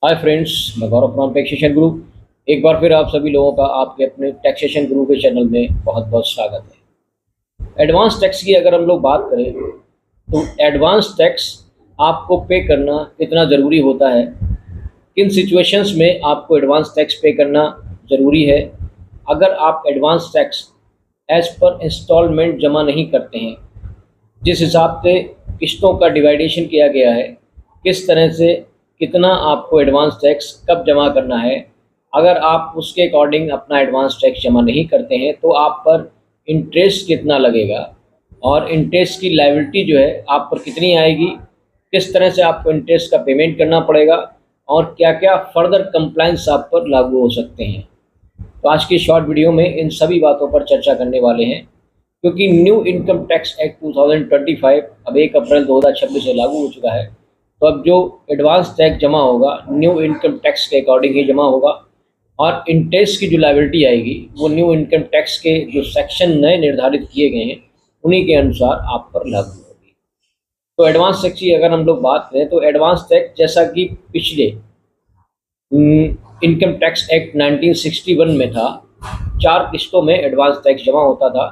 Hi friends, मैं गौरव from taxation गुरु। एक बार फिर आप सभी लोगों का आपके अपने टैक्सेशन गुरु के चैनल में बहुत बहुत स्वागत है। एडवांस टैक्स की अगर हम लोग बात करें तो एडवांस टैक्स आपको पे करना कितना ज़रूरी होता है, किन सिचुएशंस में आपको एडवांस टैक्स पे करना ज़रूरी है। अगर आप advance tax as per instalment जमा नहीं करते हैं, जिस हिसाब से किस्तों का डिवाइडेशन किया गया है, किस तरह से कितना आपको एडवांस टैक्स कब जमा करना है, अगर आप उसके अकॉर्डिंग अपना एडवांस टैक्स जमा नहीं करते हैं तो आप पर इंटरेस्ट कितना लगेगा और इंटरेस्ट की लायबिलिटी जो है आप पर कितनी आएगी, किस तरह से आपको इंटरेस्ट का पेमेंट करना पड़ेगा और क्या क्या फर्दर कंप्लाइंस आप पर लागू हो सकते हैं। तो आज की शॉर्ट वीडियो में इन सभी बातों पर चर्चा करने वाले हैं, क्योंकि न्यू इनकम टैक्स एक्ट 2025 अब 1 अप्रैल 2026 से लागू हो चुका है। तो अब जो एडवांस टैक्स जमा होगा न्यू इनकम टैक्स के अकॉर्डिंग ही जमा होगा और इंटरेस्ट की जो लायबिलिटी आएगी वो न्यू इनकम टैक्स के जो सेक्शन नए निर्धारित किए गए हैं उन्हीं के अनुसार आप पर लागू होगी। तो एडवांस टैक्स की अगर हम लोग बात करें तो एडवांस टैक्स जैसा कि पिछले इनकम टैक्स एक्ट 1961 में था, 4 किस्तों में एडवांस टैक्स जमा होता था।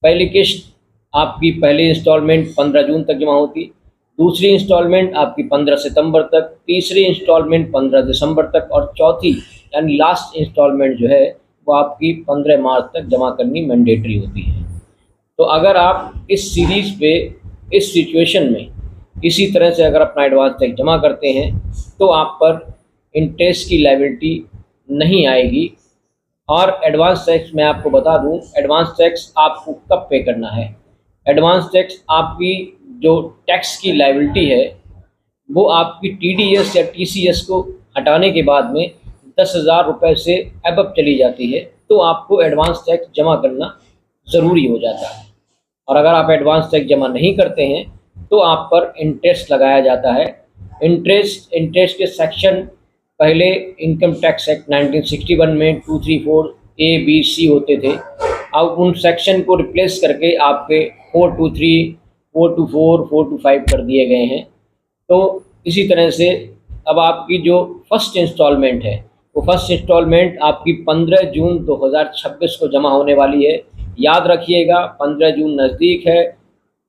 पहली किस्त आपकी पहली इंस्टॉलमेंट 15 जून तक जमा होती, दूसरी इंस्टॉलमेंट आपकी 15 सितंबर तक, तीसरी इंस्टॉलमेंट 15 दिसंबर तक और चौथी यानी लास्ट इंस्टॉलमेंट जो है वो आपकी 15 मार्च तक जमा करनी मैंडेटरी होती है। तो अगर आप इस सीरीज़ पे इस सिचुएशन में इसी तरह से अगर अपना एडवांस टैक्स जमा करते हैं तो आप पर इंटरेस्ट की लायबिलिटी नहीं आएगी। और एडवांस टैक्स मैं आपको बता दूं, एडवांस टैक्स आपको कब पे करना है। एडवांस टैक्स आपकी जो टैक्स की लायबिलिटी है वो आपकी टीडीएस या टीसीएस को हटाने के बाद में 10,000 रुपये से अबव चली जाती है, तो आपको एडवांस टैक्स जमा करना ज़रूरी हो जाता है। और अगर आप एडवांस टैक्स जमा नहीं करते हैं तो आप पर इंटरेस्ट लगाया जाता है। इंटरेस्ट के सेक्शन पहले इनकम टैक्स एक्ट 1961 में 234 ए बी सी होते थे, अब उन सेक्शन को रिप्लेस करके आपके 423, 424, 425 कर दिए गए हैं। तो इसी तरह से अब आपकी जो फर्स्ट इंस्टॉलमेंट है वो फर्स्ट इंस्टॉलमेंट आपकी 15 जून 2026 को जमा होने वाली है। याद रखिएगा 15 जून नज़दीक है,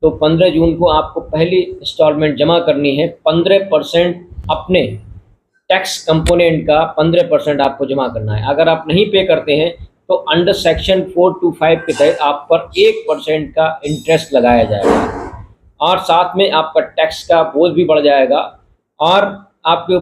तो 15 जून को आपको पहली इंस्टॉलमेंट जमा करनी है। 15% अपने टैक्स कंपोनेंट का 15% आपको जमा करना है। अगर आप नहीं पे करते हैं तो अंडर सेक्शन 425 के तहत आप पर 1% का इंटरेस्ट लगाया जाएगा और साथ में आपका टैक्स का बोझ भी बढ़ जाएगा और आपके